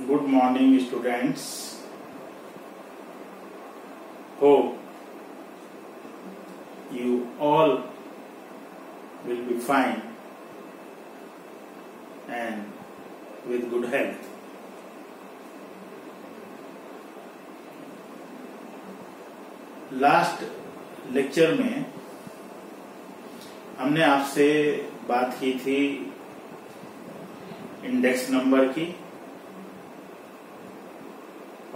Good morning, students. Hope you all will be fine and with good health. Last lecture में हमने आपसे बात की थी इंडेक्स नंबर की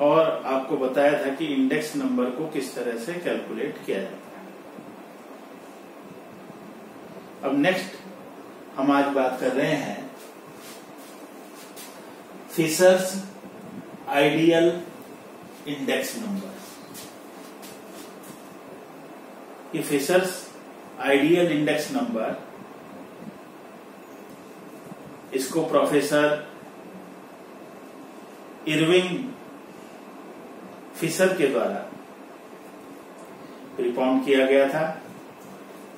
और आपको बताया था कि इंडेक्स नंबर को किस तरह से कैलकुलेट किया जाता है। अब नेक्स्ट हम आज बात कर रहे हैं फिशर्स आइडियल इंडेक्स नंबर। ये फिशर्स आइडियल इंडेक्स नंबर, इसको प्रोफेसर इरविंग फिशर के द्वारा प्रीफॉर्म किया गया था,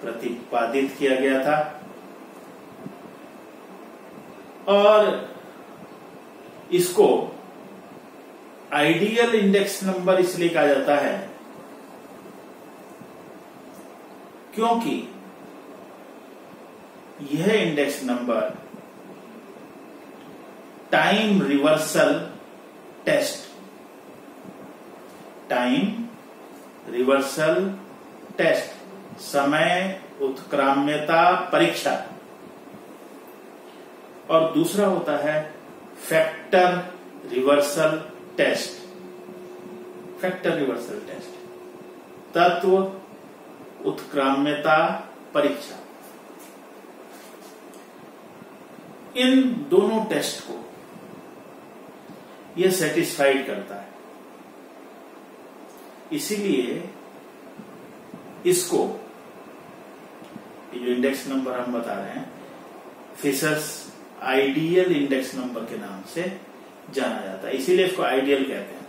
प्रतिपादित किया गया था और इसको आइडियल इंडेक्स नंबर इसलिए कहा जाता है क्योंकि यह index number time reversal test, समय उत्क्राम्यता परीक्षा, और दूसरा होता है फैक्टर रिवर्सल टेस्ट, तत्व उत्क्राम्यता परीक्षा। इन दोनों टेस्ट को यह सेटिस्फाइड करता है, इसीलिए इसको ये जो इंडेक्स नंबर हम बता रहे हैं फिशर्स आइडियल इंडेक्स नंबर के नाम से जाना जाता है, इसीलिए इसको आइडियल कहते हैं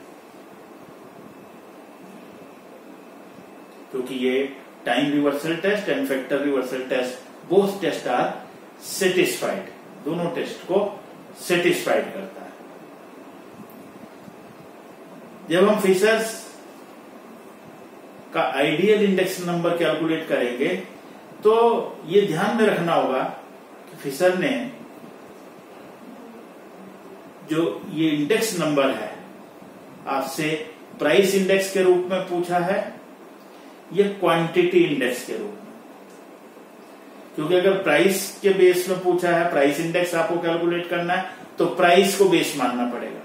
क्योंकि ये time reversal test and factor reversal test both test are satisfied, दोनों टेस्ट को सेटिस्फाइड करता है। जब हम फिशर्स का आइडियल इंडेक्स नंबर कैलकुलेट करेंगे तो ये ध्यान में रखना होगा कि फिशर ने जो ये इंडेक्स नंबर है आपसे प्राइस इंडेक्स के रूप में पूछा है, ये क्वांटिटी इंडेक्स के रूप में, क्योंकि अगर प्राइस के बेस में पूछा है, प्राइस इंडेक्स आपको कैलकुलेट करना है तो प्राइस को बेस मानना पड़ेगा,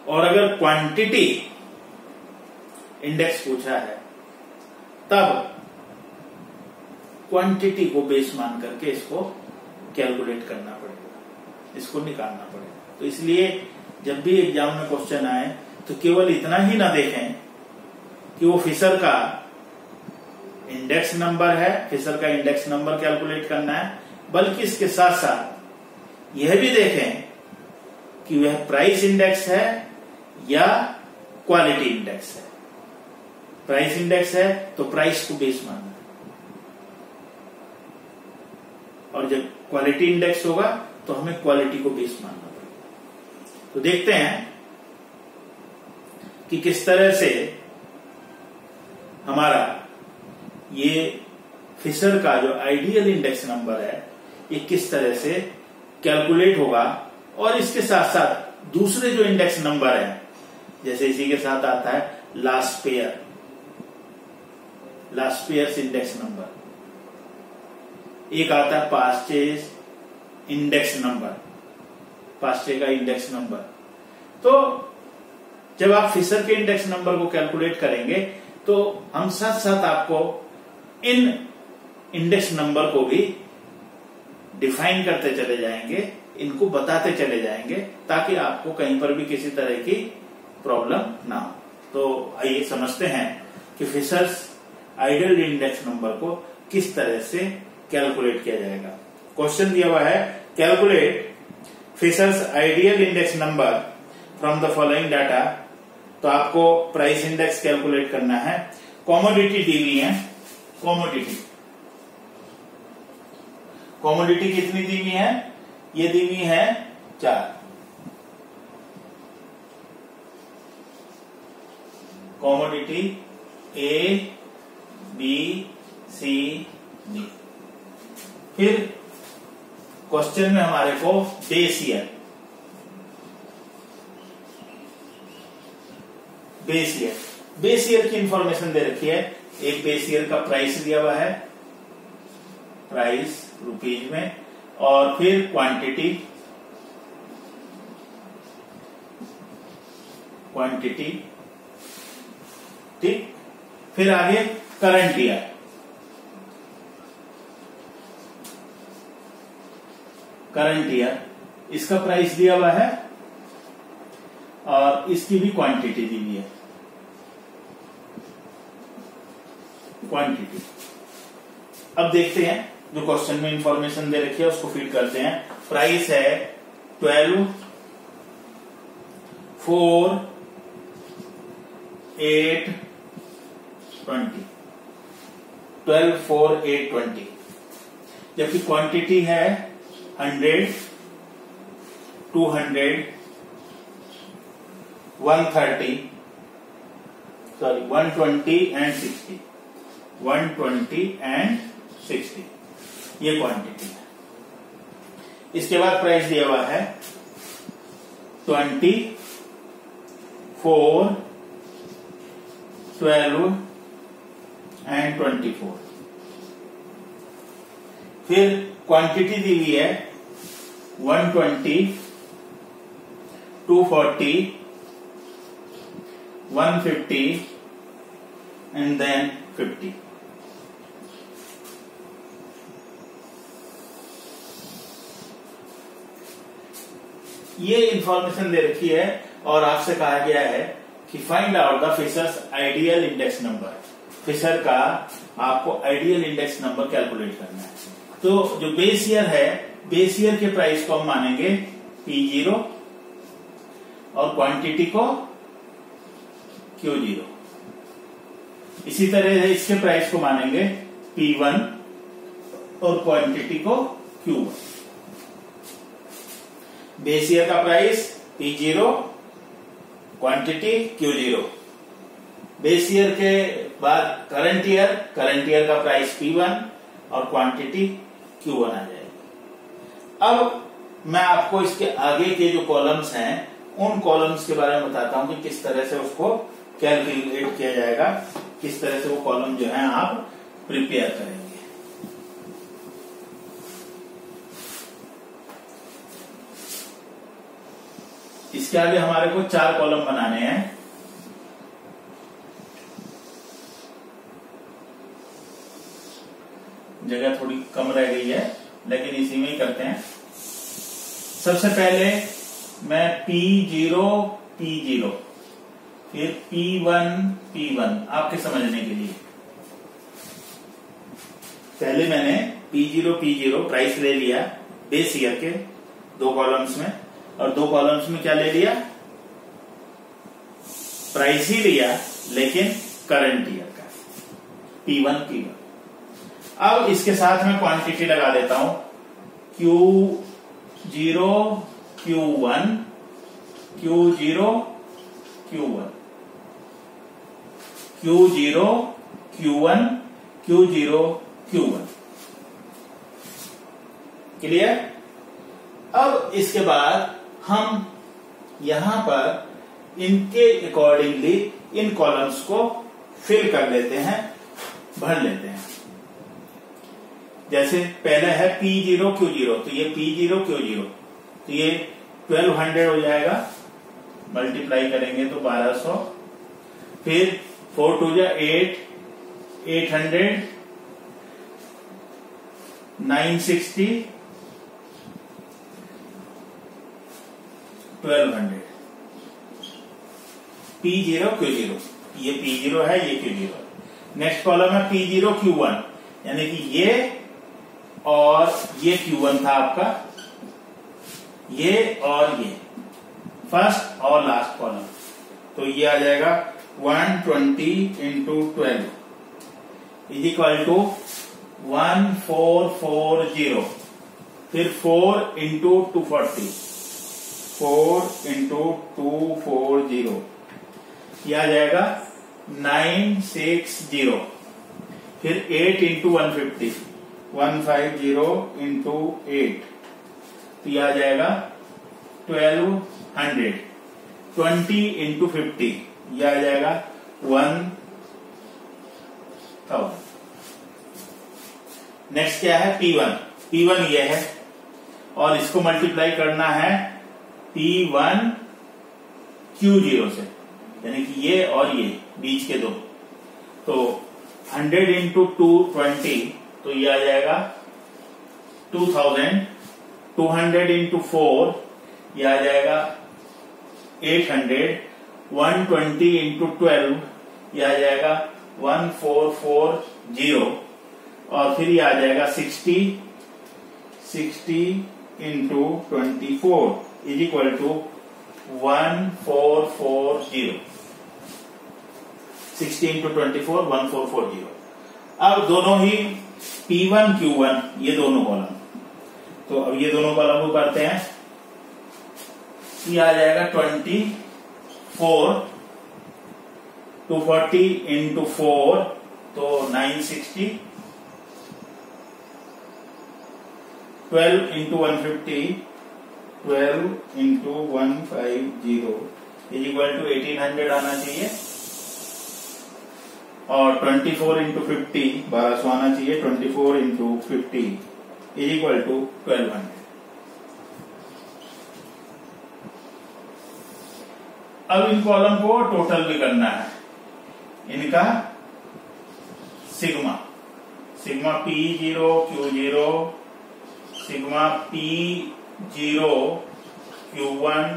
और अगर क्वांटिटी इंडेक्स पूछा है तब क्वांटिटी को बेस मान करके इसको कैलकुलेट करना पड़ेगा, इसको निकालना पड़ेगा। तो इसलिए जब भी एग्जाम में क्वेश्चन आए तो केवल इतना ही ना देखें कि वो फिशर का इंडेक्स नंबर है, फिशर का इंडेक्स नंबर कैलकुलेट करना है, बल्कि इसके साथ साथ यह भी देखें कि वह प्राइस इंडेक्स है या क्वालिटी इंडेक्स है। प्राइस इंडेक्स है तो प्राइस को बेस मानना है, और जब क्वालिटी इंडेक्स होगा तो हमें क्वालिटी को बेस मानना पड़ेगा। तो देखते हैं कि किस तरह से हमारा ये फिशर का जो आइडियल इंडेक्स नंबर है ये किस तरह से कैलकुलेट होगा, और इसके साथ साथ दूसरे जो इंडेक्स नंबर है, जैसे इसी के साथ आता है लास्ट पेयर्स इंडेक्स नंबर, एक आता है पास्चेज इंडेक्स नंबर, पास्चे का इंडेक्स नंबर। तो जब आप फिशर के इंडेक्स नंबर को कैलकुलेट करेंगे तो हम साथ साथ आपको इन इंडेक्स नंबर को भी डिफाइन करते चले जाएंगे, इनको बताते चले जाएंगे, ताकि आपको कहीं पर भी किसी तरह की प्रॉब्लम ना हो। तो आइए समझते हैं कि फिशर्स आइडियल इंडेक्स नंबर को किस तरह से कैलकुलेट किया जाएगा। क्वेश्चन दिया हुआ है calculate Fisher's ideal index number from the following data. तो आपको प्राइस इंडेक्स कैलकुलेट करना है, कॉमोडिटी दी हुई है, कॉमोडिटी कितनी दी हुई है, ये दी हुई है 4। Commodity A B C D. फिर क्वेश्चन में हमारे को बेस ईयर की इंफॉर्मेशन दे रखी है। एक बेस ईयर का प्राइस दिया हुआ है, प्राइस रुपीज में, और फिर क्वांटिटी ठीक। फिर आगे करंट ईयर, इसका प्राइस दिया हुआ है और इसकी भी क्वांटिटी दी हुई है, क्वांटिटी। अब देखते हैं जो क्वेश्चन में इंफॉर्मेशन दे रखी है उसको फीड करते हैं। प्राइस है 12, 4, 8, 20, 12, 4, 8, 20। जबकि क्वांटिटी है 100, 200, 130, 120 एंड 60, 120 एंड 60 ये क्वांटिटी है। इसके बाद प्राइस दिया हुआ है 20, 4, 12 एंड 24। फिर क्वांटिटी दी हुई है 120, 240, 150 एंड देन 50। ये इंफॉर्मेशन दे रखी है और आपसे कहा गया है कि find out the Fisher's ideal index number. Fisher का आपको आइडियल इंडेक्स नंबर कैलकुलेट करना है। तो जो बेस ईयर है, बेस ईयर के प्राइस को हम मानेंगे P0 और क्वांटिटी को Q0। इसी तरह इसके प्राइस को मानेंगे P1 और क्वांटिटी को Q1। बेस ईयर का price P0, quantity Q0। Base year के बाद करंट ईयर का प्राइस P1 और क्वांटिटी Q1 आ जाएगी। अब मैं आपको इसके आगे के जो कॉलम्स हैं उन कॉलम्स के बारे में बताता हूं कि किस तरह से उसको कैलकुलेट किया जाएगा, किस तरह से वो कॉलम जो है आप प्रिपेयर करेंगे। इसके आगे हमारे को 4 कॉलम बनाने हैं। जगह थोड़ी कम रह गई है लेकिन इसी में ही करते हैं। सबसे पहले मैं P0 फिर P1 आपके समझने के लिए पहले मैंने P0 प्राइस ले लिया बेस ईयर के 2 कॉलम्स में, और 2 कॉलम्स में क्या ले लिया, प्राइस ही लिया लेकिन करंट ईयर का P1। अब इसके साथ में क्वांटिटी लगा देता हूं Q0 Q1 Q0 Q1 Q0 Q1 Q0 Q1। Clear. अब इसके बाद हम यहां पर इनके अकॉर्डिंगली इन कॉलम्स को फिल कर लेते हैं, भर लेते हैं। जैसे पहले है P0 Q0, तो ये P0 Q0, तो ये 1200 हो जाएगा, मल्टीप्लाई करेंगे तो 1200, फिर 4 2 8, 800, 960, 1200। P0 Q0, ये P0 है, ये Q0। नेक्स्ट कॉलम है P0 Q1, यानी कि ये और ये Q1 था आपका, ये और ये फर्स्ट और लास्ट कॉलम, तो ये आ जाएगा 120 इंटू 12 इज इक्वल टू 1440, फिर 4 इंटू 240, 4 इंटू 240, यह आ जाएगा 960, फिर 8 इंटू 150, 150 इंटू 8, तो यह आ जाएगा 1200। 20 इंटू 50, यह आ जाएगा 1000। नेक्स्ट क्या है? P1। P1 ये है और इसको मल्टीप्लाई करना है P1 Q0 से, यानी कि ये और ये बीच के दो। तो 100 इंटू 220, तो ये आ जाएगा 2000। 200 इंटू 4, ये आ जाएगा 800। 120 इंटू 12, ये आ जाएगा 1440, और फिर ये आ जाएगा 60 into 24 is equal to 1440। 60 into 24 1440। अब दोनों ही P1 Q1 ये दोनों कॉलम, तो अब ये दोनों कॉलम को करते हैं। ये आ जाएगा 24, 240 इंटू 4, तो 960। 12 into 150, 12 into 150 is equal to 1800 आना चाहिए, और 24 इंटू 50 1200 आना चाहिए। 24 इंटू 50 इज इक्वल टू 1200। अब इन कॉलम को टोटल भी करना है, इनका sigma P0 Q0, sigma P0 Q1,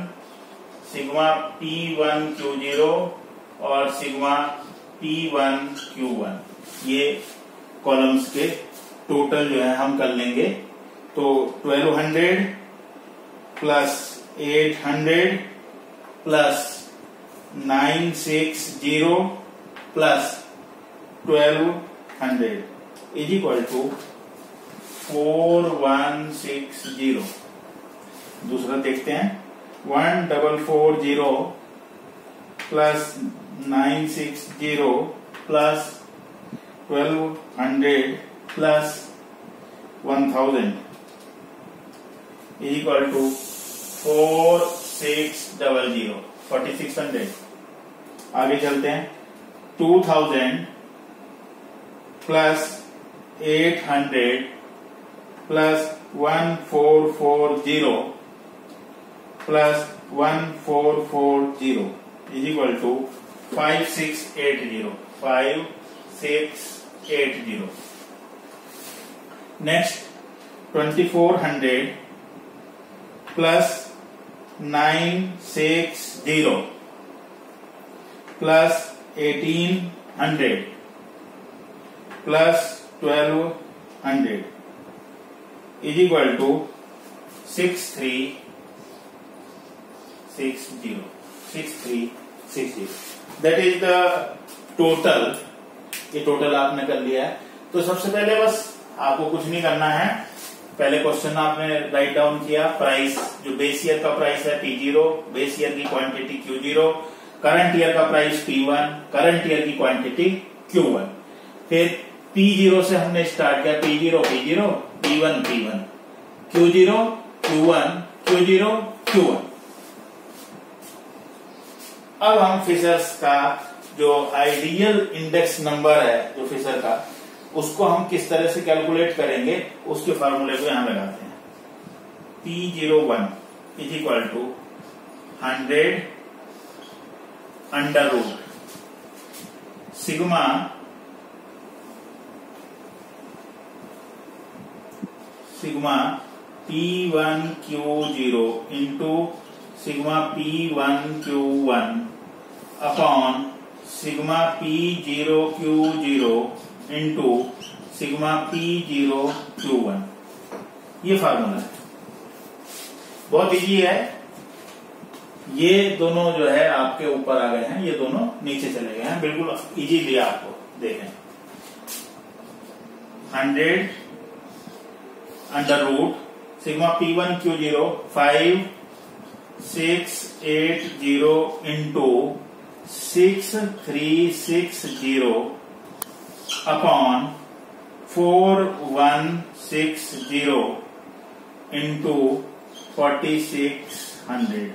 sigma P1 Q0 और सिग्मा P1 Q1, ये कॉलम्स के टोटल जो है हम कर लेंगे। तो 1200 plus 800 plus 960 plus 1200 is equal to 4160। दूसरा देखते हैं। 1440 plus 960 plus 1200 plus 1000 is equal to 4600, 4600। आगे चलते हैं। 2000 plus 800 plus 1440 plus 1440 is equal to 5680। Next 2400 plus 960 plus 1800 plus 1200 is equal to 6360। That is the total. ये टोटल आपने कर लिया है। तो सबसे पहले बस आपको कुछ नहीं करना है। पहले क्वेश्चन आपने राइट डाउन किया, प्राइस जो बेस ईयर का प्राइस है P0, बेस ईयर की क्वांटिटी Q0, करंट ईयर का प्राइस P1, करंट ईयर की क्वांटिटी Q1। फिर P0 से हमने स्टार्ट किया, P0 P1 Q0 Q1 Q1। अब हम फिशर्स का जो आइडियल इंडेक्स नंबर है जो फिशर का, उसको हम किस तरह से कैलकुलेट करेंगे उसके फॉर्मूले को यहां लगाते हैं। P01 is equal to 100 under root sigma P1 Q0 into sigma P1 Q1 upon sigma P0 Q0 into sigma P0 Q1। ये फार्मूला है, बहुत इजी है। ये दोनों जो है आपके ऊपर आ गए हैं, ये दोनों नीचे चले गए हैं। बिल्कुल इजी दिया आपको, देखें। 100 under root sigma P1 Q0 5680 into 6360 upon 4160 into 4600।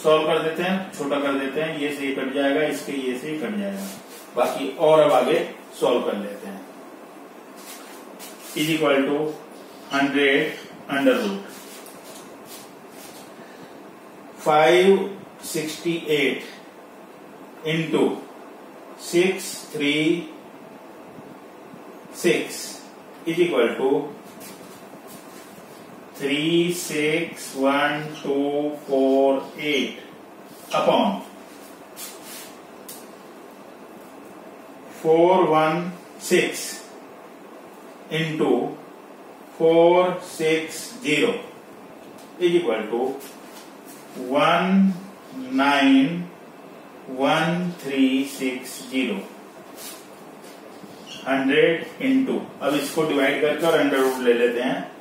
Solve कर देते हैं, छोटा कर देते हैं, ये से ये कट जाएगा, इसके ये से कट जाएगा, बाकी और अब आगे सॉल्व कर लेते हैं। Is equal to 100 under root 568 into 636 is equal to 361,248 upon 416 into 460 is equal to 191360। 100 into, अब इसको डिवाइड करके और अंडर रूट ले लेते हैं।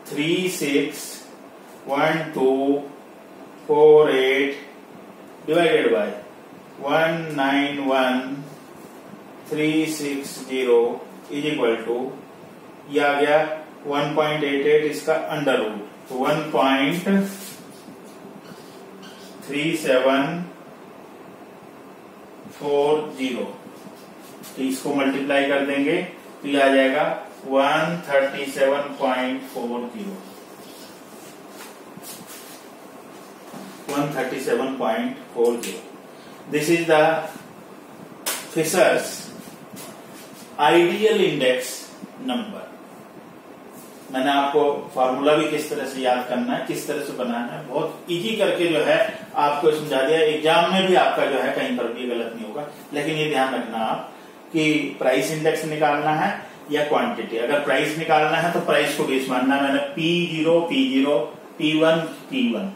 361248 divided by 191360 is equal to, ये आ गया 1.88, इसका अंडर रूट तो 1.3740, तो इसको मल्टीप्लाई कर देंगे तो ये आ जाएगा 137.40। 137.40। This is the Fisher's ideal index number. मैंने आपको फॉर्मूला भी किस तरह से याद करना है, किस तरह से बनाना है, बहुत इजी करके जो है आपको समझा दिया। एग्जाम में भी आपका जो है कहीं पर भी गलत नहीं होगा, लेकिन ये ध्यान रखना आप कि प्राइस इंडेक्स निकालना है या क्वांटिटी। अगर प्राइस निकालना है तो प्राइस को बेस मानना है। मैंने P0 P0, P1 P1,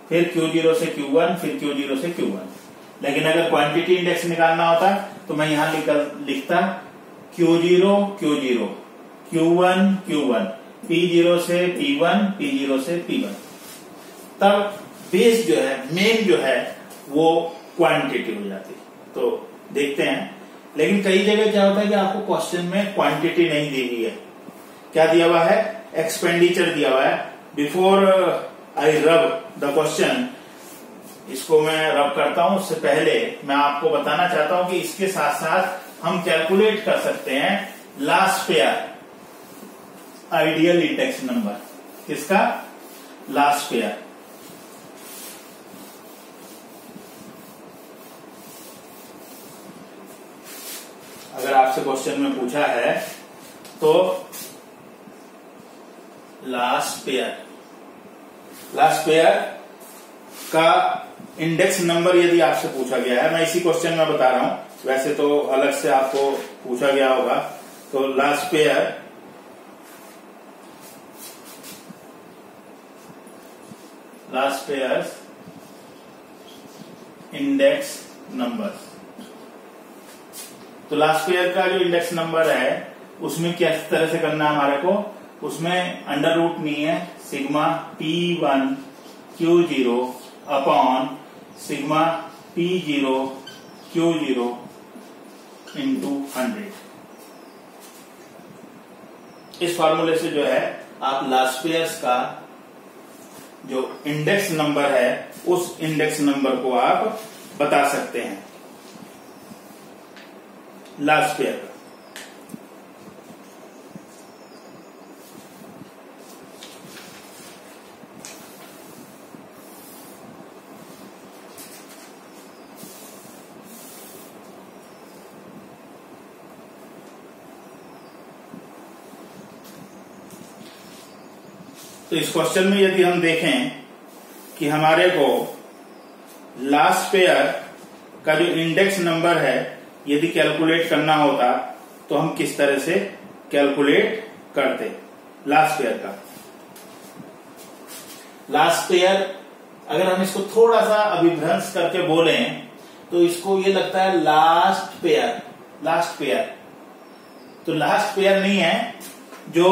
फिर Q0 से Q1, फिर Q0 से Q1। लेकिन अगर क्वांटिटी इंडेक्स निकालना होता तो मैं यहां लिखता Q0 Q0, Q1 Q1, P0 से P1, P0 से P1। तब बेस जो है, मेन जो है वो क्वांटिटी हो जाती। तो देखते हैं, लेकिन कई जगह क्या होता है कि आपको क्वेश्चन में क्वांटिटी नहीं दी हुई है। क्या दिया हुआ है? एक्सपेंडिचर दिया हुआ है। बिफोर आई रब द क्वेश्चन, इसको मैं रब करता हूं उससे पहले मैं आपको बताना चाहता हूं कि इसके साथ साथ हम कैलकुलेट कर सकते हैं last pair ideal index number. किसका? Last pair. अगर आपसे क्वेश्चन में पूछा है तो लास्ट पेयर का इंडेक्स नंबर यदि आपसे पूछा गया है, मैं इसी क्वेश्चन में बता रहा हूं, वैसे तो अलग से आपको पूछा गया होगा। तो लास्ट पेयर इंडेक्स नंबर। तो लास्ट पेयर का जो इंडेक्स नंबर है उसमें किस तरह से करना है हमारे को, उसमें अंडर रूट नहीं है, sigma P1 Q0 upon sigma P0 Q0 into 100। इस फॉर्मूले से जो है आप लास्ट पेयर्स का जो इंडेक्स नंबर है उस इंडेक्स नंबर को आप बता सकते हैं लास्ट पेयर का। तो इस क्वेश्चन में यदि हम देखें कि हमारे को लास्ट पेयर का जो इंडेक्स नंबर है यदि कैलकुलेट करना होता तो हम किस तरह से कैलकुलेट करते। लास्ट पेयर का लास्ट पेयर अगर हम इसको थोड़ा सा अभिभ्रंश करके बोलें तो इसको ये लगता है लास्ट पेयर। तो लास्ट पेयर नहीं है, जो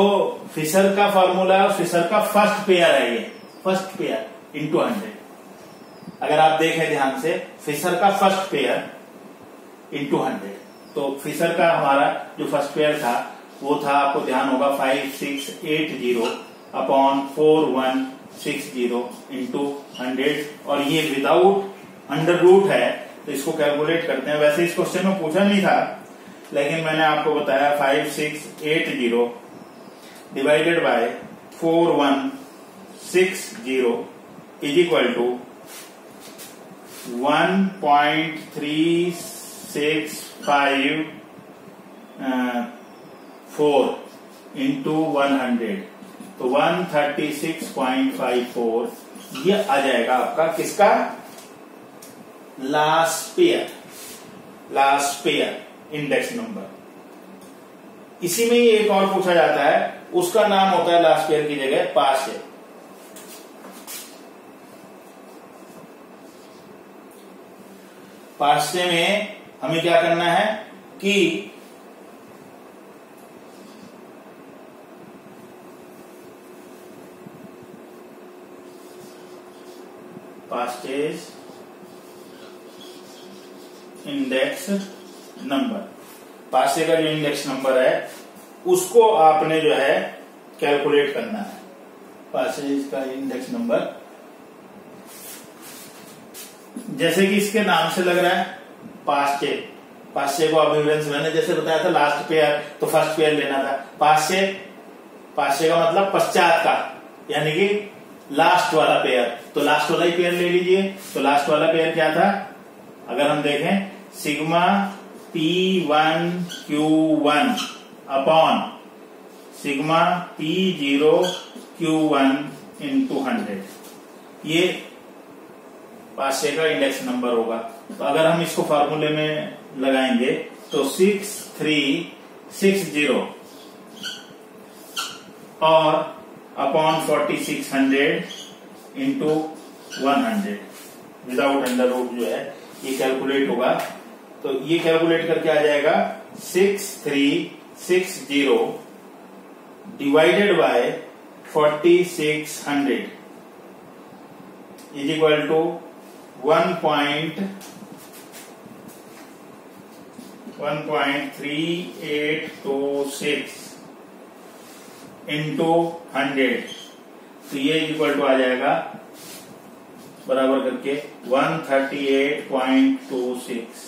फिशर का फॉर्मूला, फिशर का फर्स्ट पेयर है, ये फर्स्ट पेयर इंटू 100। अगर आप देखें ध्यान से, फिशर का फर्स्ट पेयर इंटू 100, तो फिशर का हमारा जो फर्स्ट पेयर था वो था, आपको ध्यान होगा, 5680 अपॉन 4160 इंटू 100, और ये विदाउट अंडर रूट है, तो इसको कैलकुलेट करते हैं। वैसे इस क्वेश्चन में पूछा नहीं था, लेकिन मैंने आपको बताया 5680 divided by 4160 is equal to 1.3654 into 100, तो 136.54 ये आ जाएगा आपका किसका, लास्ट पेयर इंडेक्स नंबर। इसी में ही एक और पूछा जाता है, उसका नाम होता है लास्ट पेयर की जगह पास्ट पेयर। पास्ट में हमें क्या करना है कि पास्टेज इंडेक्स नंबर, पासे का जो इंडेक्स नंबर है उसको आपने जो है कैलकुलेट करना है। पासेज का इंडेक्स नंबर, जैसे कि इसके नाम से लग रहा है पासे, पासे को अभिवृंश मैंने जैसे बताया था लास्ट पेयर, तो फर्स्ट पेयर लेना था। पासे, पासे का मतलब पश्चात का, यानी कि लास्ट वाला पेयर, तो लास्ट वाला ही पेयर ले लीजिए। तो लास्ट वाला पेयर क्या था, अगर हम देखें, sigma P1Q1 upon sigma P0Q1 into 100, ये पासे का इंडेक्स नंबर होगा। तो अगर हम इसको फॉर्मूले में लगाएंगे तो 6360 और upon 4600 into 100 without under root जो है ये कैलकुलेट होगा। तो ये कैलकुलेट करके आ जाएगा 6360 divided by 4600 is equal to 1.3826 into 100, तो ये इक्वल टू आ जाएगा बराबर करके 138.26।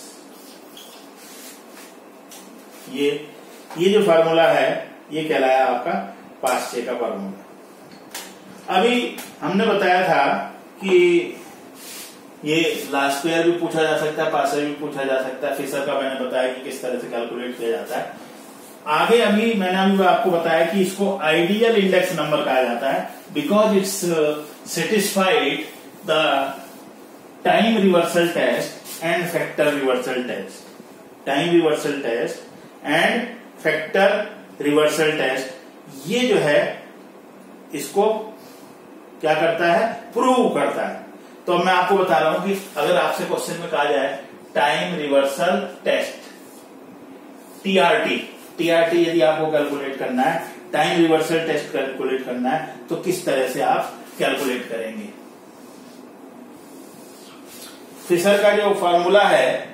ये जो फार्मूला है ये कहलाया आपका पास्चे का फार्मूला। अभी हमने बताया था कि ये लास्ट पेयर भी पूछा जा सकता है, पासे भी पूछा जा सकता है। फिशर का मैंने बताया कि किस तरह से कैलकुलेट किया जाता है। आगे अभी मैंने आपको बताया कि इसको आइडियल इंडेक्स नंबर कहा जाता है, because it's satisfied the time reversal test and factor reversal test. Time reversal test and factor reversal test, ये जो है इसको क्या करता है, प्रूव करता है। तो मैं आपको बता रहा हूं कि अगर आपसे क्वेश्चन में कहा जाए टाइम रिवर्सल टेस्ट, टीआरटी यदि आपको कैलकुलेट करना है, टाइम रिवर्सल टेस्ट कैलकुलेट करना है, तो किस तरह से आप कैलकुलेट करेंगे। फिशर का जो फॉर्मूला है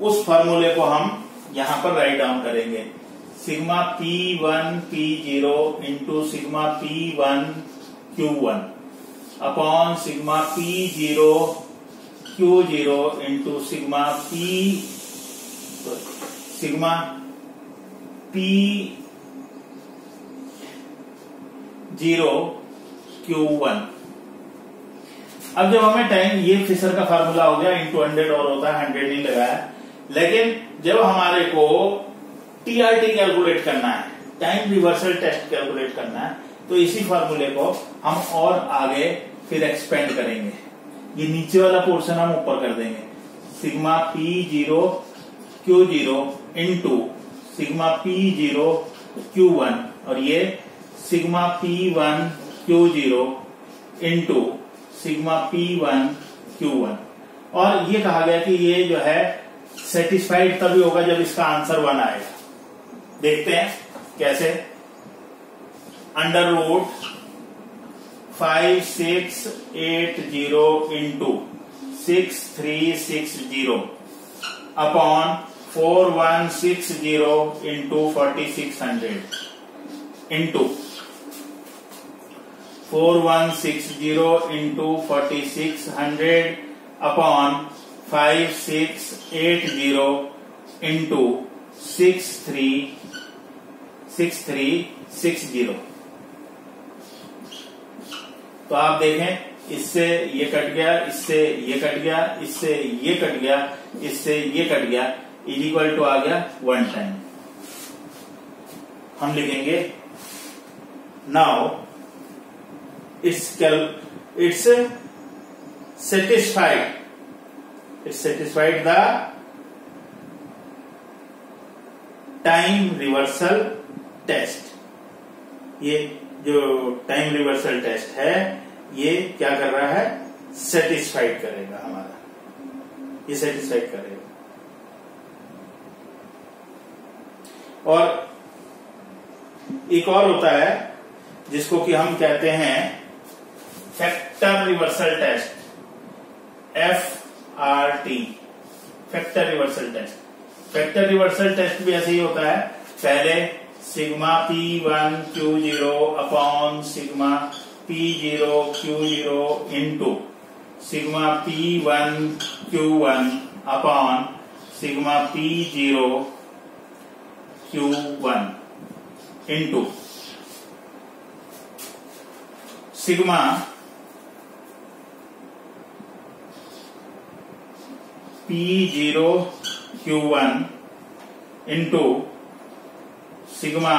उस फॉर्मूले को हम यहां पर राइट डाउन करेंगे। Sigma P1 P0 into sigma P1 Q1 upon sigma P0 Q0 into sigma P0 Q1। अब जब हमें टाइम, ये फिशर का फार्मूला हो गया, इंटू 100 और होता है, 100 नहीं लगाया। लेकिन जब हमारे को टीआरटी कैलकुलेट करना है, टाइम रिवर्सल टेस्ट कैलकुलेट करना है, तो इसी फार्मूले को हम और आगे फिर एक्सपेंड करेंगे। ये नीचे वाला पोर्शन हम ऊपर कर देंगे, sigma P0 Q0 into sigma P0 Q1, और ये sigma P1 Q0 into sigma P1 Q1। और ये कहा गया कि ये जो है सेटिस्फाइड तभी होगा जब इसका आंसर 1 आएगा। देखते हैं कैसे। Under root 5680 into 6360 upon 4160 into 4600 into 4160 into 4600 upon 5680 into 6360। तो आप देखें, इससे ये कट गया, इससे ये कट गया, इससे ये कट गया, इससे ये कट गया, इज इक्वल टू आ गया 1 टाइम। हम लिखेंगे now it's satisfied the time reversal test। ये जो टाइम रिवर्सल टेस्ट है ये क्या कर रहा है, सेटिस्फाइड करेगा हमारा, ये सेटिस्फाइड करेगा। और एक और होता है जिसको कि हम कहते हैं factor reversal test, FRT, factor reversal test. Factor reversal test भी ऐसे ही होता है, पहले sigma P1 Q0 upon sigma P0 Q0 into sigma P1 Q1 upon sigma P0 Q1 into sigma P0 Q1 into sigma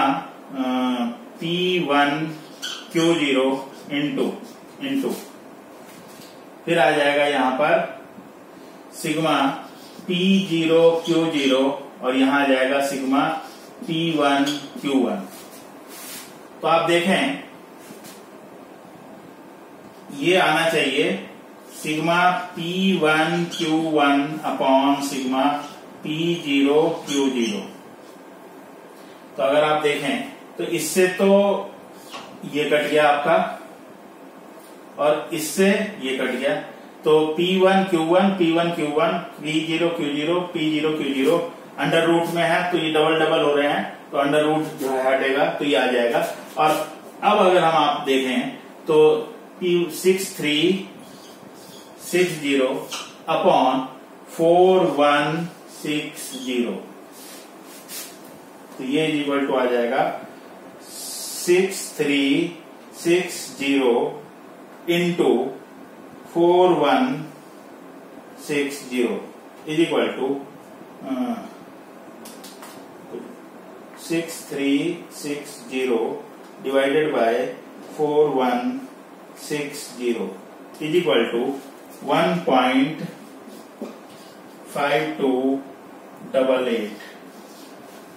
P1 Q0 into फिर आ जाएगा यहां पर सिग्मा P0 Q0 और यहां आ जाएगा सिग्मा P1 Q1। तो आप देखें ये आना चाहिए sigma P1 Q1 upon sigma P0 Q0। तो अगर आप देखें तो इससे तो ये कट गया आपका और इससे ये कट गया, तो P1 Q1 P1 Q1 P0 Q0 P0 Q0 under root में है तो ये डबल डबल हो रहे हैं, तो अंडर रूट जो है हटेगा तो ये आ जाएगा। और अब अगर हम आप देखें तो P6360 अपॉन 4160, तो ये इक्वल टू आ जाएगा 6360 into 4160 is equal to 6360 divided by 4160 is equal to 1.5288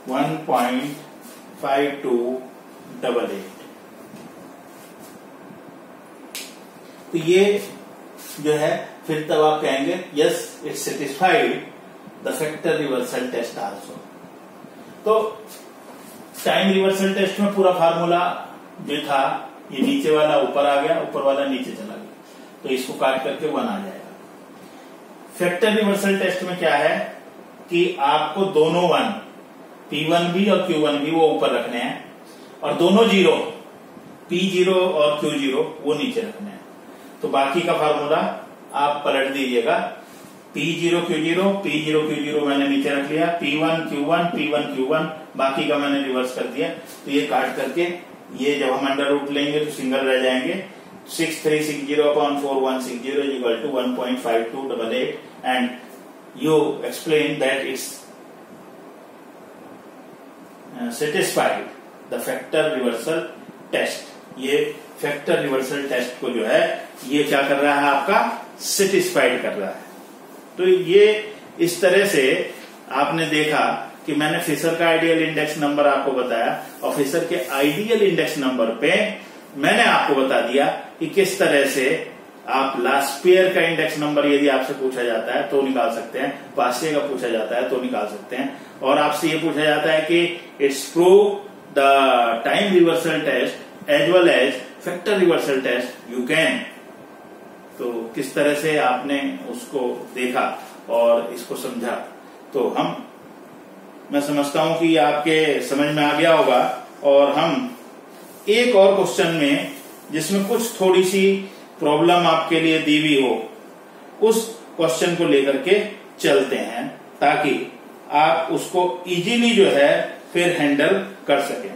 1.5288। तो ये जो है फिर तब आप कहेंगे yes it satisfied the factor reversal test also. तो टाइम रिवर्सल टेस्ट में पूरा फार्मूला जो था ये नीचे वाला ऊपर आ गया, ऊपर वाला नीचे चला गया, तो इसको काट करके 1 आ जाएगा। फैक्टर रिवर्सल टेस्ट में क्या है कि आपको दोनों 1 P1 भी और Q1 भी वो ऊपर रखने हैं और दोनों 0 P0 और Q0 वो नीचे रखने हैं। तो बाकी का फार्मूला आप पलट दीजिएगा, P0 Q0 P0 Q0 मैंने नीचे रख लिया, P1 Q1 P1 Q1 बाकी का मैंने रिवर्स कर दिया। तो ये काट करके ये जब हम अंडर रूट लेंगे तो सिंगल रह जाएंगे, 6360 upon 4160 is equal to 1.5288 and you explain that it's satisfied the factor reversal test. ये फैक्टर रिवर्सल टेस्ट को जो है ये क्या कर रहा है, आपका सेटिस्फाइड कर रहा है। तो ये इस तरह से आपने देखा कि मैंने फिशर का आइडियल इंडेक्स नंबर आपको बताया और फिशर के आइडियल इंडेक्स नंबर पे मैंने आपको बता दिया कि किस तरह से आप लास्पियर का इंडेक्स नंबर यदि आपसे पूछा जाता है तो निकाल सकते हैं, पास्चे का पूछा जाता है तो निकाल सकते हैं, और आपसे ये पूछा जाता है कि it's prove the time reversal test as well as factor reversal test you can. तो किस तरह से आपने उसको देखा और इसको समझा, तो मैं समझता हूं कि आपके समझ में आ गया होगा। और हम एक और क्वेश्चन में, जिसमें कुछ थोड़ी सी प्रॉब्लम आपके लिए दी हुई हो, उस क्वेश्चन को लेकर के चलते हैं, ताकि आप उसको इजीली जो है फिर हैंडल कर सकें।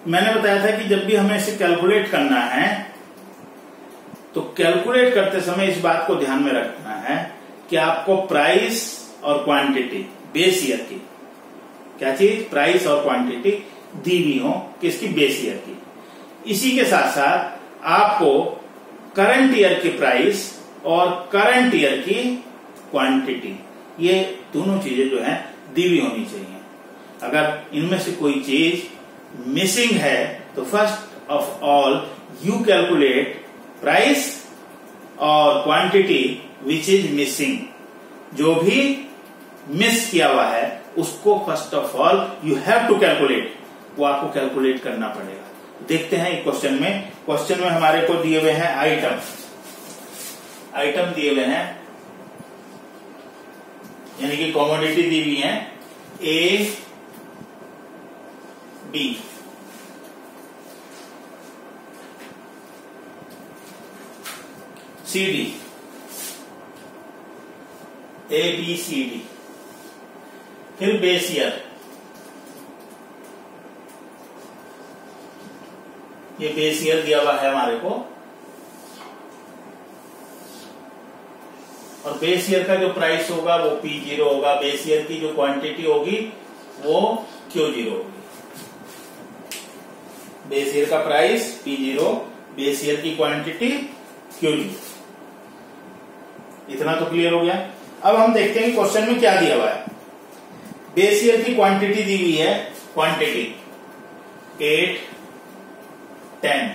मैंने बताया था कि जब भी हमें इसे कैलकुलेट करना है, तो कैलकुलेट करते समय इस बात को ध्यान में रखना है कि आपको प्राइस और क्वांटिटी बेस ईयर की, क्या चीज, प्राइस और क्वांटिटी दी हुई हो किसकी, बेस ईयर की। इसी के साथ साथ आपको करंट ईयर की प्राइस और करंट ईयर की क्वांटिटी, ये दोनों चीजें जो है दी हुई होनी चाहिए। अगर इनमें से कोई चीज मिसिंग है तो first of all you calculate price और क्वांटिटी विच इज मिसिंग। जो भी मिस किया हुआ है उसको first of all you have to calculate, वो आपको कैलकुलेट करना पड़ेगा। देखते हैं क्वेश्चन में हमारे को दिए हुए हैं आइटम दिए हुए हैं, यानी कि कॉमोडिटी दी हुई है A B, C D, A B C D, फिर बेस ईयर, ये बेस ईयर दिया हुआ है हमारे को, और बेस ईयर का जो प्राइस होगा वो P0 होगा, बेस ईयर की जो क्वांटिटी होगी वो Q0 होगी। बेस ईयर का प्राइस P0, बेस ईयर की क्वांटिटी Q0। इतना तो क्लियर हो गया। अब हम देखते हैं कि क्वेश्चन में क्या दिया हुआ है। बेस ईयर की क्वांटिटी दी हुई है, क्वांटिटी 8, 10।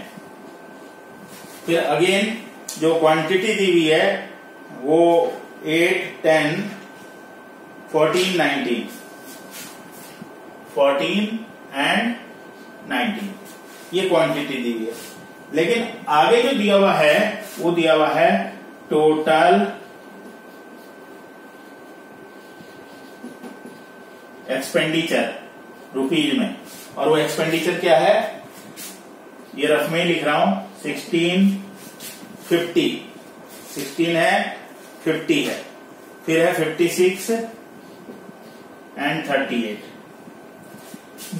फिर अगेन जो क्वांटिटी दी हुई है वो 8, 10, 14, 19, 14 एंड 19, ये क्वांटिटी दी हुई है। लेकिन आगे जो दिया हुआ है वो दिया हुआ है टोटल एक्सपेंडिचर रुपीज में, और वो एक्सपेंडिचर क्या है, ये रफ में लिख रहा हूं, 1650, 16 है, 50 है, फिर है 56 and 38।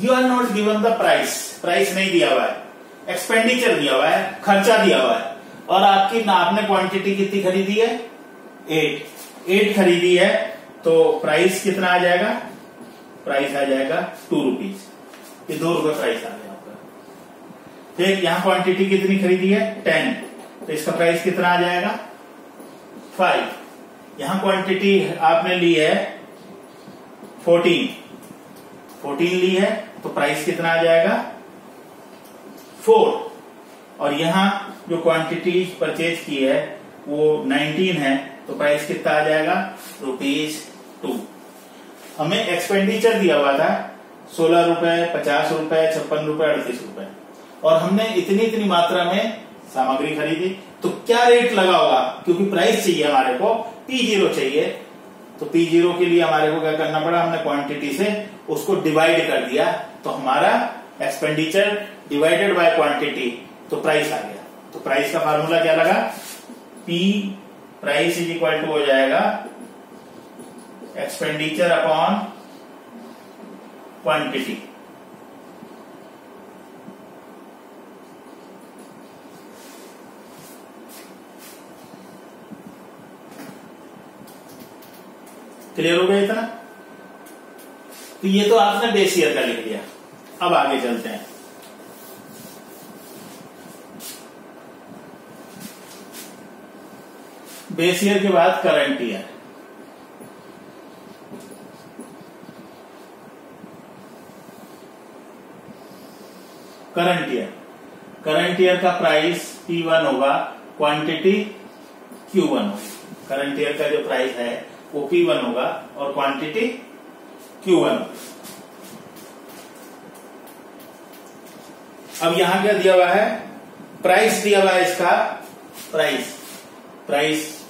You are not given the price नहीं दिया हुआ है, एक्सपेंडिचर दिया हुआ है, खर्चा दिया हुआ है, और आपने क्वांटिटी कितनी खरीदी है, 8 खरीदी है, तो प्राइस कितना आ जाएगा, प्राइस आ जाएगा 2 रुपीज, ये 2 रुपए प्राइस आ गया आपका। फिर यहां क्वांटिटी कितनी खरीदी है, 10, तो इसका प्राइस कितना आ जाएगा, 5। यहां क्वांटिटी आपने ली है 14 ली है, तो प्राइस कितना आ जाएगा, 4। और यहां जो क्वांटिटी परचेज की है वो 19 है, तो प्राइस कितना आ जाएगा, ₹2। हमें एक्सपेंडिचर दिया हुआ था 16 रुपए, 50 रुपए, 56 रुपए, 38 रुपए, और हमने इतनी मात्रा में सामग्री खरीदी, तो क्या रेट लगा होगा, क्योंकि प्राइस चाहिए हमारे को, P0 चाहिए, तो P0 के लिए हमारे को क्या करना पड़ा, हमने क्वांटिटी से उसको डिवाइड कर दिया, तो हमारा एक्सपेंडिचर डिवाइडेड बाय क्वांटिटी, तो प्राइस आ गया। तो प्राइस का फार्मूला क्या लगा, P price is equal to हो जाएगा एक्सपेंडिचर अपॉन क्वांटिटी। क्लियर हो गया इतना? तो ये तो आपने बेस ईयर का लिख दिया। अब आगे चलते हैं। बेस ईयर के बाद करंट ईयर। करंट ईयर का प्राइस P1 होगा, क्वांटिटी Q1 होगी। करंट ईयर का जो प्राइस है वो P1 होगा और क्वांटिटी Q1 होगी। अब यहां क्या दिया हुआ है, प्राइस दिया हुआ है, इसका प्राइस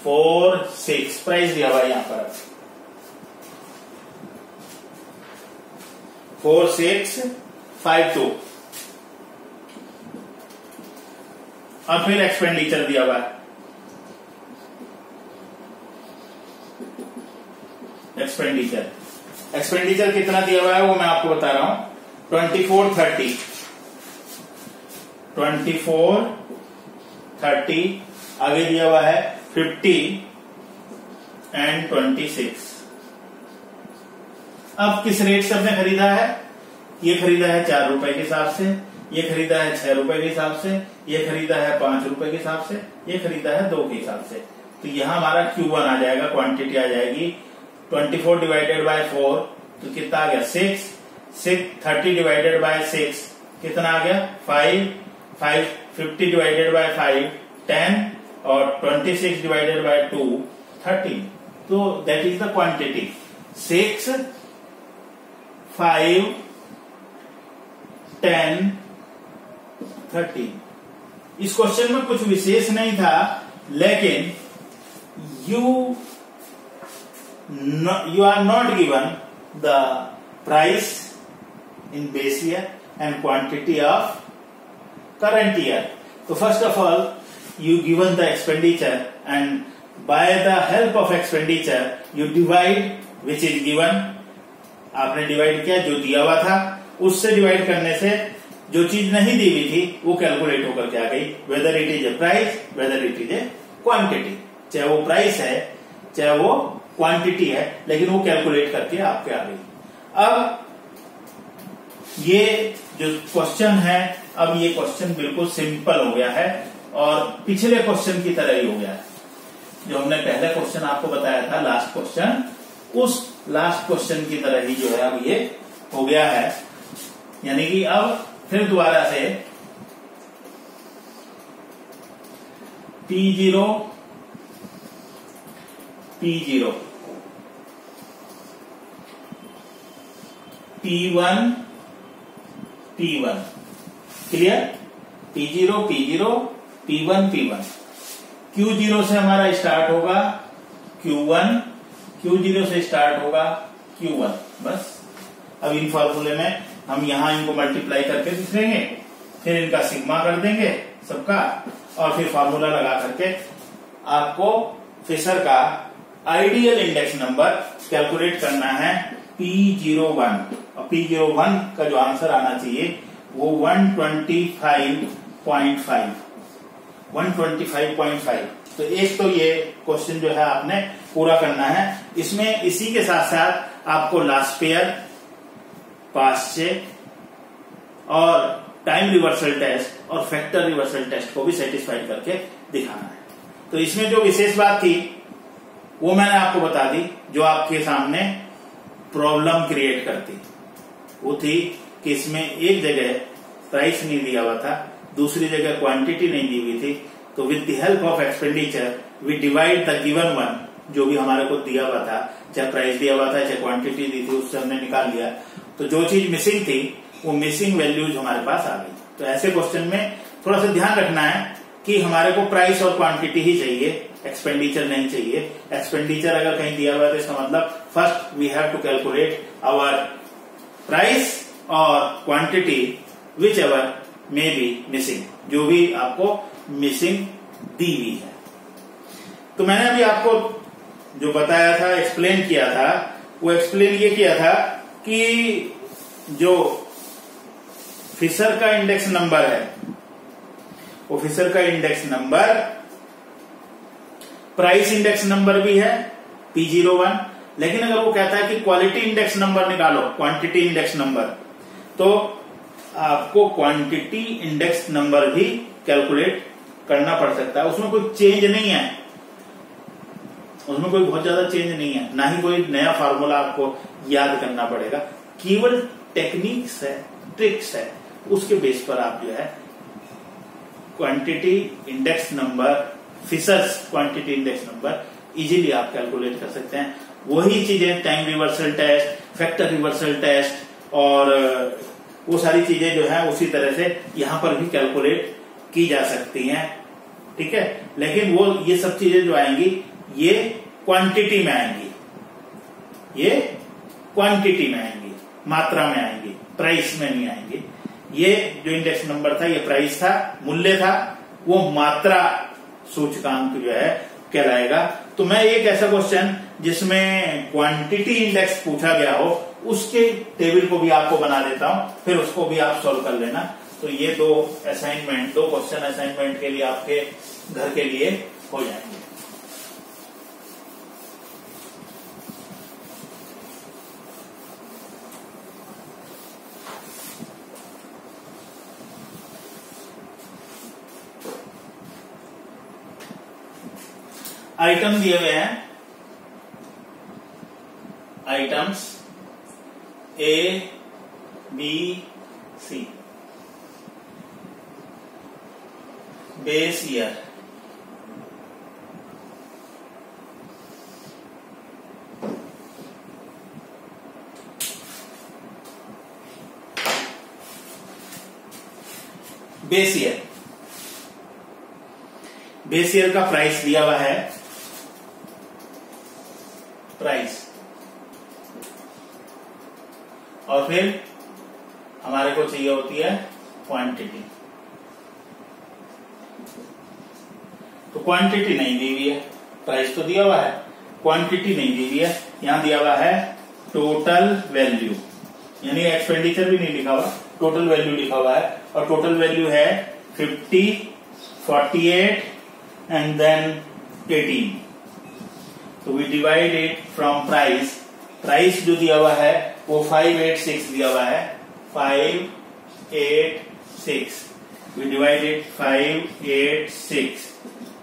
46 प्राइस दिया हुआ है यहां पर 4652। और फिर एक्सपेंडिचर दिया हुआ है, एक्सपेंडिचर कितना दिया हुआ है वो मैं आपको बता रहा हूं, 2430 आगे दिया हुआ है 50 एंड 26। अब किस रेट से हमने खरीदा है, ये खरीदा है 4 रुपए के हिसाब से, ये खरीदा है 6 रुपए के हिसाब से, ये खरीदा है 5 रुपए के हिसाब से, ये खरीदा है 2 के हिसाब से। तो यहां हमारा Q1 आ जाएगा, क्वांटिटी आ जाएगी 24 डिवाइडेड बाय 4 तो कितना आ गया 6, 30 डिवाइडेड बाय 6 कितना आ गया 5, 50 डिवाइडेड बाय 5 10 और 26 डिवाइडेड बाय 2 13। तो दैट इज द क्वांटिटी 6, 5, 10, 13। इस क्वेश्चन में कुछ विशेष नहीं था, लेकिन you are not given the price in base year and quantity of current year. So first of all, you given the expenditure and by the help of expenditure you divide which is given. आपने divide किया, जो दिया हुआ था उससे divide करने से जो चीज नहीं दी हुई थी वो कैलकुलेट होकर के आ गई, whether it is a price, whether it is a quantity. चाहे वो प्राइस है चाहे वो क्वांटिटी है, लेकिन वो कैलकुलेट करके आपके आ गई। अब ये जो क्वेश्चन है, अब ये क्वेश्चन बिल्कुल सिंपल हो गया है और पिछले क्वेश्चन की तरह ही हो गया है। जो हमने पहले क्वेश्चन आपको बताया था, लास्ट क्वेश्चन, उस लास्ट क्वेश्चन की तरह ही जो है अब ये हो गया है। यानी कि अब फिर दोबारा से P0 P1 clear, P0 P1 Q0 से हमारा स्टार्ट होगा Q1, Q0 से स्टार्ट होगा Q1। बस अब इन फॉर्मूले में हम यहां इनको मल्टीप्लाई करके लिख देंगे, फिर इनका सिग्मा कर देंगे सबका, और फिर फॉर्मूला लगा करके आपको फिशर का आइडियल इंडेक्स नंबर कैलकुलेट करना है P01। और P01 का जो आंसर आना चाहिए वो 125.5। तो एक तो ये क्वेश्चन जो है आपने पूरा करना है। इसमें इसी के साथ साथ आपको लास्ट पेयर, पास्ट चेक और टाइम रिवर्सल टेस्ट और फैक्टर रिवर्सल टेस्ट को भी सेटिस्फाइड करके दिखाना है। तो इसमें जो विशेष बात थी वो मैंने आपको बता दी, जो आपके सामने प्रॉब्लम क्रिएट करती, वो थी कि इसमें एक जगह प्राइस नहीं दिया हुआ था, दूसरी जगह क्वांटिटी नहीं दी हुई थी। तो with the help of expenditure we divide the given one, जो भी हमारे को दिया हुआ था, चाहे प्राइस दिया हुआ था चाहे क्वांटिटी दी थी, उससे हमने निकाल लिया। तो जो चीज मिसिंग थी वो मिसिंग वैल्यूज हमारे पास आ गई। तो ऐसे क्वेश्चन में थोड़ा सा ध्यान रखना है कि हमारे को प्राइस और क्वांटिटी ही चाहिए, एक्सपेंडिचर नहीं चाहिए। एक्सपेंडिचर अगर कहीं दिया हुआ है तो इसका मतलब first we have to calculate our price और quantity whichever may be missing, जो भी आपको मिसिंग दी हुई है। तो मैंने अभी आपको जो बताया था, एक्सप्लेन किया था, वो एक्सप्लेन ये किया था कि जो फिशर का इंडेक्स नंबर है, वो फिशर का index number price index number भी है P01, लेकिन अगर वो कहता है कि क्वालिटी इंडेक्स नंबर निकालो, क्वांटिटी इंडेक्स नंबर, तो आपको क्वांटिटी इंडेक्स नंबर भी कैलकुलेट करना पड़ सकता है। उसमें कोई चेंज नहीं है, उसमें कोई बहुत ज्यादा चेंज नहीं है, ना ही कोई नया फार्मूला आपको याद करना पड़ेगा। केवल टेक्निक्स है, ट्रिक्स है, उसके बेस पर आप जो है quantity index number, Fisher's quantity index number easily आप कैलकुलेट कर सकते हैं। वही चीजें time reversal test, factor reversal test और वो सारी चीजें जो है उसी तरह से यहां पर भी कैलकुलेट की जा सकती हैं, ठीक है। लेकिन वो ये सब चीजें जो आएंगी ये क्वांटिटी में आएंगी, ये क्वांटिटी में आएंगी, मात्रा में आएंगी, प्राइस में नहीं आएंगी। ये जो इंडेक्स नंबर था ये प्राइस था, मूल्य था, वो मात्रा सूचकांक जो है कहलाएगा। तो मैं एक ऐसा क्वेश्चन जिसमें क्वांटिटी इंडेक्स पूछा गया हो उसके टेबल को भी आपको बना देता हूं, फिर उसको भी आप सॉल्व कर लेना। तो ये दो क्वेश्चन असाइनमेंट के लिए आपके घर के लिए हो जाएंगे। आइटम दिए हुए हैं, items A, B, C, base year, base year, base year का प्राइस दिया हुआ है, प्राइस, और फिर हमारे को चाहिए होती है क्वांटिटी। तो क्वांटिटी नहीं दी हुई है, प्राइस तो दिया हुआ है, क्वांटिटी नहीं दी हुई है। यहां दिया हुआ है टोटल वैल्यू, यानी एक्सपेंडिचर भी नहीं लिखा हुआ, टोटल वैल्यू लिखा हुआ है। और टोटल वैल्यू है 50, 48 एंड देन 18। तो we divide it from price, price जो दिया हुआ है वो 586 दिया हुआ है, 586, वी डिवाइड इट 586।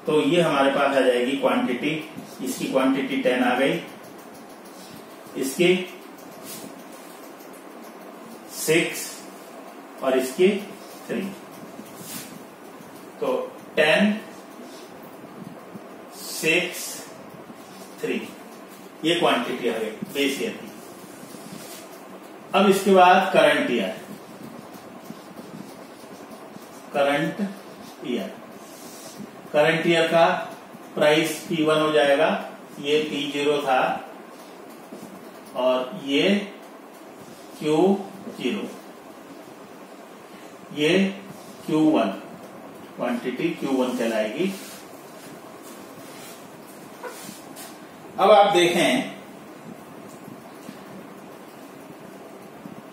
तो ये हमारे पास आ जाएगी क्वांटिटी, इसकी क्वांटिटी 10 आ गई, इसकी 6 और इसकी 3। तो 10, 6, 3 ये क्वांटिटी आ गई बेस ईयर की। अब इसके बाद current year, current year, current year का प्राइस P1 हो जाएगा, ये P0 था और ये Q0, ये Q1, क्वांटिटी Q1 कहलाएगी। अब आप देखें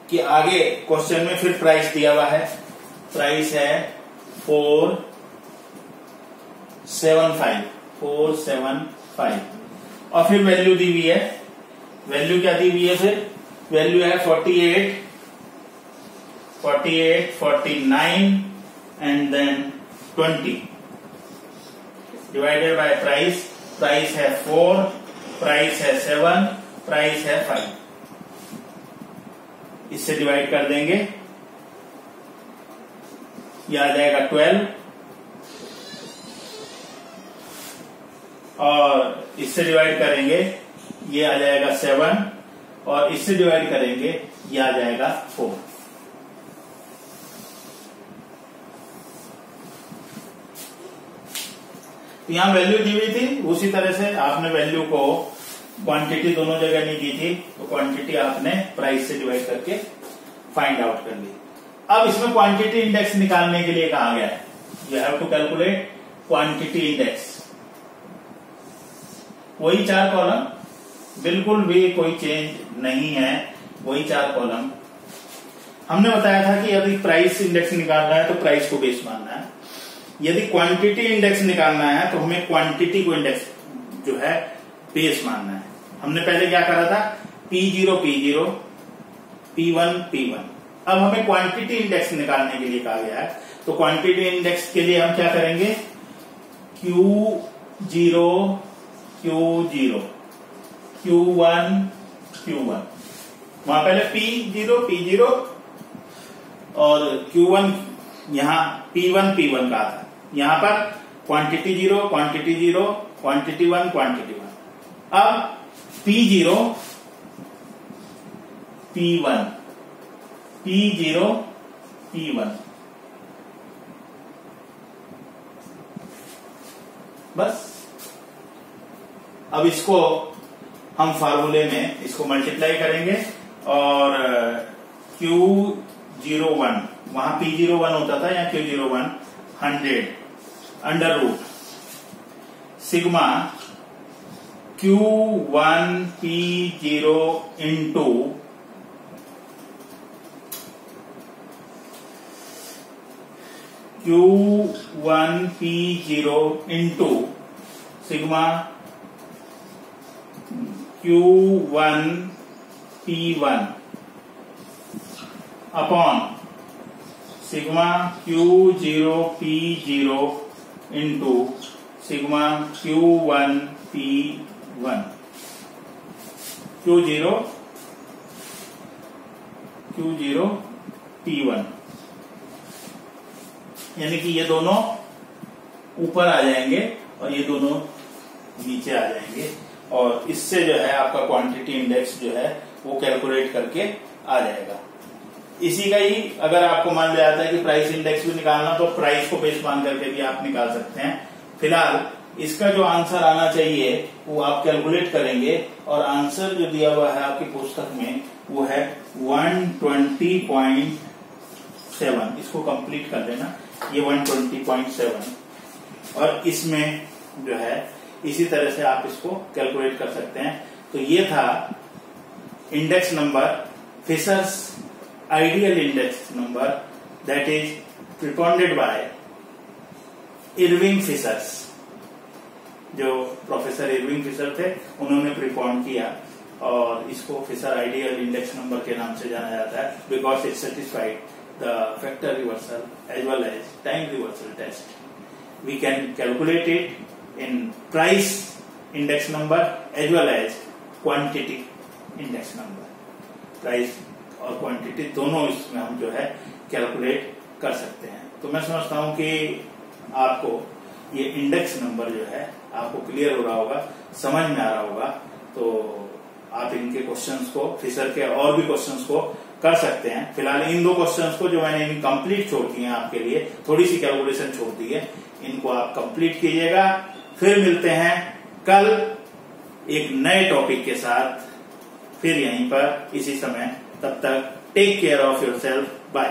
कि आगे क्वेश्चन में फिर प्राइस दिया हुआ है, प्राइस है 475 और फिर वैल्यू दी हुई है, वैल्यू क्या दी हुई है, फिर वैल्यू है 48, 49 and then 20 divided by price, price है 4, प्राइस है 7, प्राइस है 5, इससे डिवाइड कर देंगे, यह आ जाएगा 12 और इससे डिवाइड करेंगे ये आ जाएगा 7 और इससे डिवाइड करेंगे ये आ जाएगा 4। तो यहां वैल्यू दी हुई थी, उसी तरह से आपने वैल्यू को क्वांटिटी दोनों जगह नहीं दी थी तो क्वांटिटी आपने प्राइस से डिवाइड करके फाइंड आउट कर ली। अब इसमें क्वांटिटी इंडेक्स निकालने के लिए कहा गया है, you have to calculate quantity index. वही 4 कॉलम, बिल्कुल भी कोई चेंज नहीं है, वही 4 कॉलम। हमने बताया था कि यदि प्राइस इंडेक्स निकालना है तो प्राइस को बेस मानना है, यदि क्वांटिटी इंडेक्स निकालना है तो हमें क्वांटिटी को इंडेक्स जो है बेस मानना है। हमने पहले क्या करा था, P0 P0, P1 P1। अब हमें क्वांटिटी इंडेक्स निकालने के लिए कहा गया है, तो क्वांटिटी इंडेक्स के लिए हम क्या करेंगे, Q0 Q0, Q1 Q1, वहां पहले P0 P0 और Q1 यहाँ P1 का था, यहाँ पर क्वांटिटी 0, क्वांटिटी 0, क्वांटिटी 1, क्वांटिटी 1। अब P0 P1 P0 P1, बस। अब इसको हम फार्मूले में इसको मल्टीप्लाई करेंगे और Q01 वहां P01 होता था, यहाँ Q01 100 under root sigma Q1 P0 into Q1 P0 into sigma Q1 P1 upon sigma Q0 P0 into sigma Q1 P1 Q0 P1, यानी कि ये दोनों ऊपर आ जाएंगे और ये दोनों नीचे आ जाएंगे और इससे जो है आपका क्वांटिटी इंडेक्स जो है वो कैलकुलेट करके आ जाएगा। इसी का ही अगर आपको मान लिया जाता है कि प्राइस इंडेक्स भी निकालना, तो प्राइस को बेस मान करके भी आप निकाल सकते हैं। फिलहाल इसका जो आंसर आना चाहिए वो आप कैलकुलेट करेंगे और आंसर जो दिया हुआ है आपकी पुस्तक में वो है 120.7। इसको कंप्लीट कर देना, ये 120.7 और इसमें जो है इसी तरह से आप इसको कैलकुलेट कर सकते हैं। तो ये था index number, Fisher's ideal index number that is propounded by Irving Fisher's. जो प्रोफेसर इरविंग फिशर थे उन्होंने प्रिपोंड किया और इसको फिशर आइडियल इंडेक्स नंबर के नाम से जाना जाता है because it satisfied the factor reversal as well as time reversal test. We can calculate it in price index number as well as quantity index number। Price और quantity दोनों इसमें हम जो है कैलकुलेट कर सकते हैं। तो मैं समझता हूं कि आपको ये इंडेक्स नंबर जो है आपको क्लियर हो रहा होगा, समझ में आ रहा होगा। तो आप इनके क्वेश्चंस को, फिशर के और भी क्वेश्चंस को कर सकते हैं। फिलहाल इन दो क्वेश्चंस को जो मैंने इनकम्प्लीट छोड़ दिए हैं आपके लिए, थोड़ी सी कैलकुलेशन छोड़ दी है, इनको आप कंप्लीट कीजिएगा। फिर मिलते हैं कल एक नए टॉपिक के साथ, फिर यहीं पर इसी समय। तब तक take care of yourself, bye.